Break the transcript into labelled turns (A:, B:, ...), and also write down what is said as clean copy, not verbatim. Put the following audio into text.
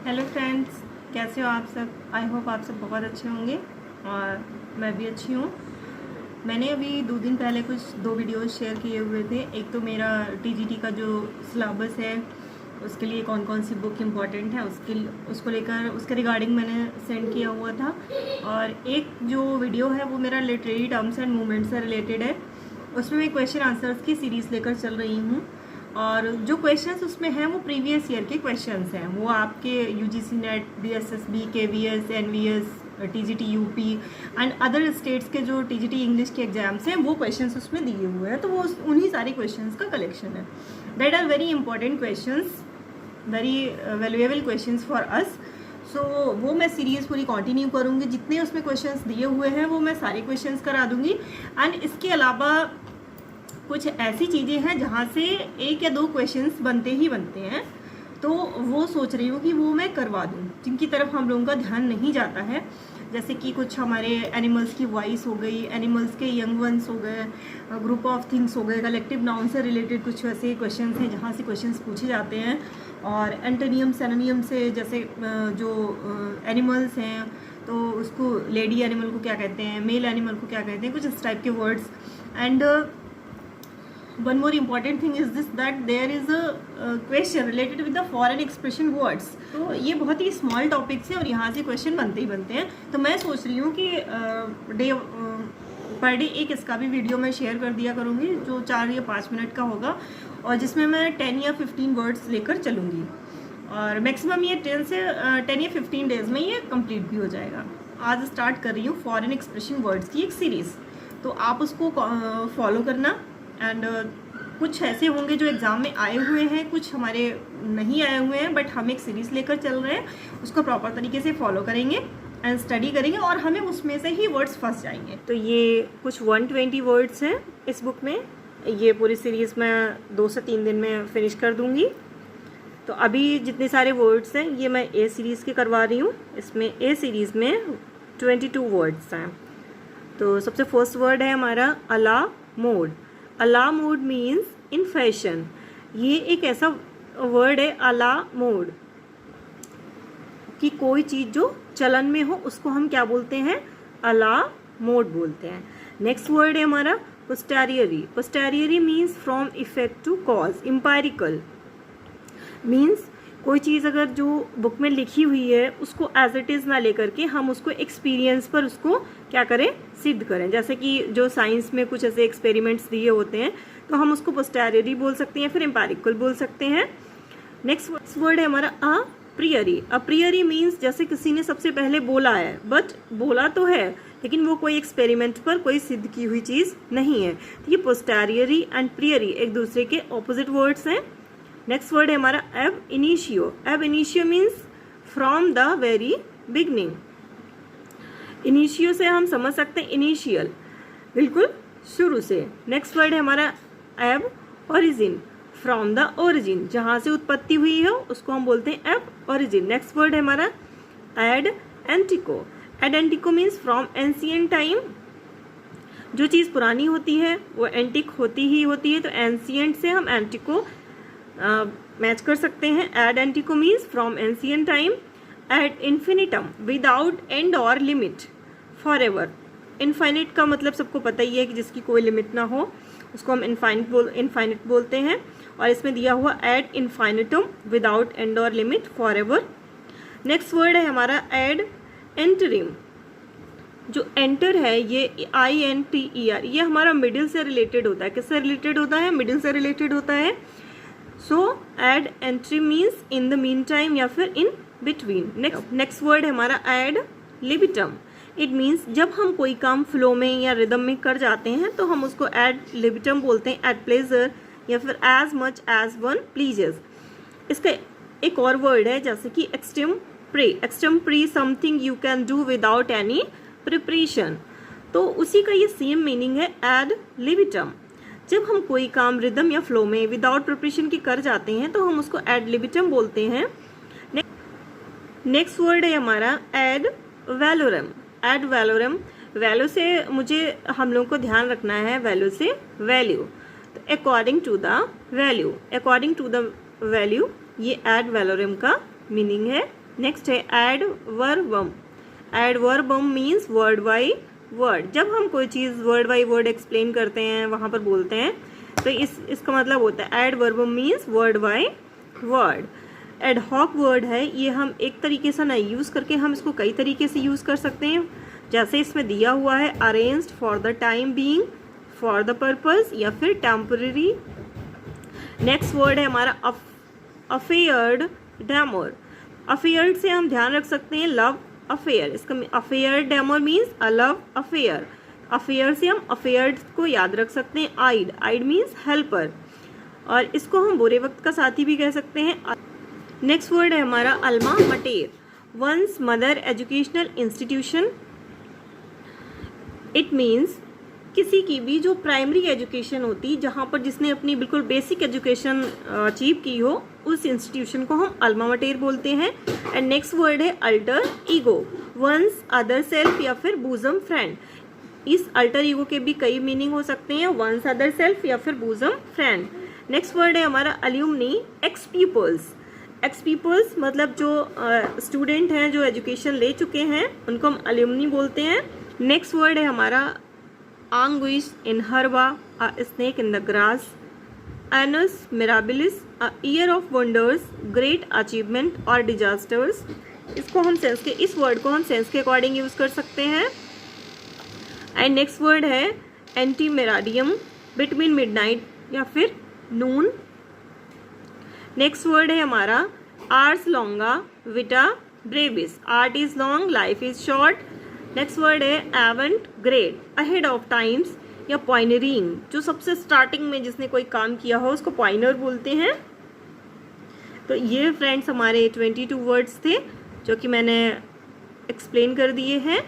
A: Hello friends, कैसे हो आप सब। आई होप आप सब बहुत अच्छे होंगे और मैं भी अच्छी हूँ। मैंने अभी 2 दिन पहले कुछ 2 वीडियोस शेयर किए हुए थे। एक तो मेरा टीजीटी का जो सिलेबस है उसके लिए कौन कौन सी बुक इम्पॉर्टेंट है उसको लेकर उसके रिगार्डिंग मैंने सेंड किया हुआ था। और एक जो वीडियो है वो मेरा लिटरेरी टर्म्स एंड मूवमेंट से रिलेटेड है। उसमें मैं क्वेश्चन आंसर्स की सीरीज़ लेकर चल रही हूँ और जो क्वेश्चंस उसमें हैं वो प्रीवियस ईयर के क्वेश्चंस हैं। वो आपके UGC NET, BSSB, KVS, NVS, TGT UP and other states के जो टीजीटी इंग्लिश के एग्जाम्स हैं वो क्वेश्चंस उसमें दिए हुए हैं। तो वो उन्हीं सारे क्वेश्चंस का कलेक्शन है। That are very important questions, very valuable questions for us. So वो मैं सीरीज़ पूरी कंटिन्यू करूँगी। जितने उसमें क्वेश्चंस दिए हुए हैं वो मैं सारे क्वेश्चंस करा दूँगी। एंड इसके अलावा कुछ ऐसी चीज़ें हैं जहाँ से 1 या 2 क्वेश्चंस बनते ही बनते हैं, तो वो सोच रही हूँ कि वो मैं करवा दूँ, जिनकी तरफ हम लोगों का ध्यान नहीं जाता है। जैसे कि कुछ हमारे एनिमल्स की वॉइस हो गई, एनिमल्स के यंग वंस हो गए, ग्रुप ऑफ थिंग्स हो गए, कलेक्टिव नाउन से रिलेटेड कुछ ऐसे क्वेश्चंस हैं जहाँ से क्वेश्चंस पूछे जाते हैं। और एंटोनियम सिनोनियम से, जैसे जो एनिमल्स हैं तो उसको लेडी एनिमल को क्या कहते हैं, मेल एनिमल को क्या कहते हैं, कुछ इस टाइप के words. And one more important thing is this, that there is a question related with the foreign expression words। तो ये बहुत ही स्मॉल टॉपिक्स हैं और यहाँ से क्वेश्चन बनते ही बनते हैं। तो मैं सोच रही हूँ कि पर डे एक इसका भी वीडियो मैं शेयर कर दिया करूँगी जो 4 या 5 मिनट का होगा, और जिसमें मैं 10 या 15 वर्ड्स लेकर चलूँगी। और मैक्सिमम ये 10 या 15 डेज में ये कंप्लीट भी हो जाएगा। आज स्टार्ट कर रही हूँ फॉरेन एक्सप्रेशन वर्ड्स की एक सीरीज़, तो आप उसको फॉलो करना। एंड कुछ ऐसे होंगे जो एग्ज़ाम में आए हुए हैं, कुछ हमारे नहीं आए हुए हैं, बट हम एक सीरीज़ लेकर चल रहे हैं, उसको प्रॉपर तरीके से फॉलो करेंगे एंड स्टडी करेंगे और हमें उसमें से ही वर्ड्स फंस जाएंगे। तो ये कुछ 120 वर्ड्स हैं इस बुक में। ये पूरी सीरीज़ मैं 2 से 3 दिन में फिनिश कर दूँगी। तो अभी जितने सारे वर्ड्स हैं ये मैं ए सीरीज़ के करवा रही हूँ। इसमें ए सीरीज़ में 22 वर्ड्स हैं। तो सबसे फर्स्ट वर्ड है हमारा अला मोड। अला मोड मीन्स इन फैशन। ये एक ऐसा वर्ड है अला मोड कि कोई चीज़ जो चलन में हो उसको हम क्या बोलते हैं, अला मोड बोलते हैं। नेक्स्ट वर्ड है हमारा posteriori. Posteriori means from effect to cause, empirical means कोई चीज़ अगर जो बुक में लिखी हुई है उसको एज इट इज़ ना लेकर के हम उसको एक्सपीरियंस पर उसको क्या करें, सिद्ध करें। जैसे कि जो साइंस में कुछ ऐसे एक्सपेरिमेंट्स दिए होते हैं तो हम उसको पोस्टेरियरी बोल सकते हैं, फिर एम्पेरिकल बोल सकते हैं। नेक्स्ट वर्ड है हमारा अप्रियरी। अप्रियरी मीन्स जैसे किसी ने सबसे पहले बोला है, बट बोला तो है लेकिन वो कोई एक्सपेरिमेंट पर कोई सिद्ध की हुई चीज़ नहीं है। तो ये पोस्टेरियरी एंड प्रियरी एक दूसरे के ऑपोजिट वर्ड्स हैं। नेक्स्ट वर्ड है हमारा एब इनिशियो। एब initio means from the very beginning. Initio से हम समझ सकते हैं इनिशियल, बिल्कुल शुरू से। नेक्स्ट वर्ड है हमारा एब ओरिजिन। फ्रॉम द ओरिजिन, जहाँ से उत्पत्ति हुई हो उसको हम बोलते हैं एब ओरिजिन। नेक्स्ट वर्ड है हमारा ad antiquo. Ad antiquo means from ancient time. जो चीज़ पुरानी होती है वो एंटिक होती ही होती है, तो एंशियंट से हम एंटिको मैच कर सकते हैं। Ad antiquo means from ancient time. Ad infinitum without end और लिमिट, फॉर एवर। इनफाइनिट का मतलब सबको पता ही है कि जिसकी कोई लिमिट ना हो उसको हम इनफाइनिट बोलते हैं। और इसमें दिया हुआ एड इन्फाइनिटम विदाउट एंड और limit, for ever. Next word है हमारा एड एंटरिम। जो एंटर है ये INTER, ये हमारा मिडिल से रिलेटेड होता है। किससे रिलेटेड होता है, मिडिल से रिलेटेड होता है। So ad interim means in the meantime या फिर इन बिटवीन। नेक्स्ट वर्ड है हमारा एड लिबिटम। इट मीन्स जब हम कोई काम फ्लो में या रिदम में कर जाते हैं तो हम उसको एड लिबिटम बोलते हैं, एट प्लेजर या फिर as much as one pleases. इसका एक और वर्ड है जैसे कि extempore. Extempore something you can do without any preparation. तो उसी का ये सेम मीनिंग है एड लिबिटम। जब हम कोई काम रिदम या फ्लो में विदाउट प्रिपरेशन की कर जाते हैं तो हम उसको एड लिबिटम बोलते हैं। नेक्स्ट वर्ड है हमारा ad valorem. Ad valorem, value से मुझे हम लोगों को ध्यान रखना है, वैल्यू से वैल्यू। तो according to the value, according to the value, ये एड वैलोरम का मीनिंग है। नेक्स्ट है ad verbum. Ad verbum means word by word. जब हम कोई चीज़ वर्ड बाई वर्ड एक्सप्लेन करते हैं, वहाँ पर बोलते हैं, तो इसका मतलब होता है ad verbum means word by word. Ad hoc word है, ये हम एक तरीके से ना यूज़ करके हम इसको कई तरीके से यूज़ कर सकते हैं, जैसे इसमें दिया हुआ है arranged for the time being, for the purpose, या फिर टेम्पररी। नेक्स्ट वर्ड है हमारा अफेयर्ड डैमर। अफेयर्ड से हम ध्यान रख सकते हैं लव अफेयर। इसका affair dammar means a love affair. Affair से हम अफेयर्ड को याद रख सकते हैं। आइड, आइड मीन्स हेल्पर, और इसको हम बुरे वक्त का साथी भी कह सकते हैं। नेक्स्ट वर्ड है हमारा alma mater. One's mother educational institution. It means किसी की भी जो प्राइमरी एजुकेशन होती, जहाँ पर जिसने अपनी बिल्कुल बेसिक एजुकेशन अचीव की हो, उस इंस्टीट्यूशन को हम अल्मा मटेर बोलते हैं। एंड नेक्स्ट वर्ड है alter ego. One's other self या फिर बूजम फ्रेंड। इस अल्टर ईगो के भी कई मीनिंग हो सकते हैं, वंस अदर सेल्फ या फिर बूजम फ्रेंड। नेक्स्ट वर्ड है हमारा अलुमनी एक्स पीपल्स। एक्स पीपल्स मतलब जो स्टूडेंट हैं जो एजुकेशन ले चुके हैं, उनको हम अलुमनी बोलते हैं। नेक्स्ट वर्ड है हमारा anguish in herba, a snake in the grass, annus mirabilis, a year of wonders, great achievement और disasters। इसको हम सेंस के, इस वर्ड को हम सेंस के अकॉर्डिंग यूज कर सकते हैं। एंड नेक्स्ट वर्ड है एंटी मेराडियम, बिटवीन मिडनाइट या फिर नून। नेक्स्ट वर्ड है हमारा ars longa vita brevis. Art is long, life is short. Next word है avant garde, ahead of times या पॉइनरिंग। जो सबसे स्टार्टिंग में जिसने कोई काम किया हो उसको पॉइनर बोलते हैं। तो ये फ्रेंड्स हमारे 22 वर्ड्स थे जो कि मैंने एक्सप्लेन कर दिए हैं।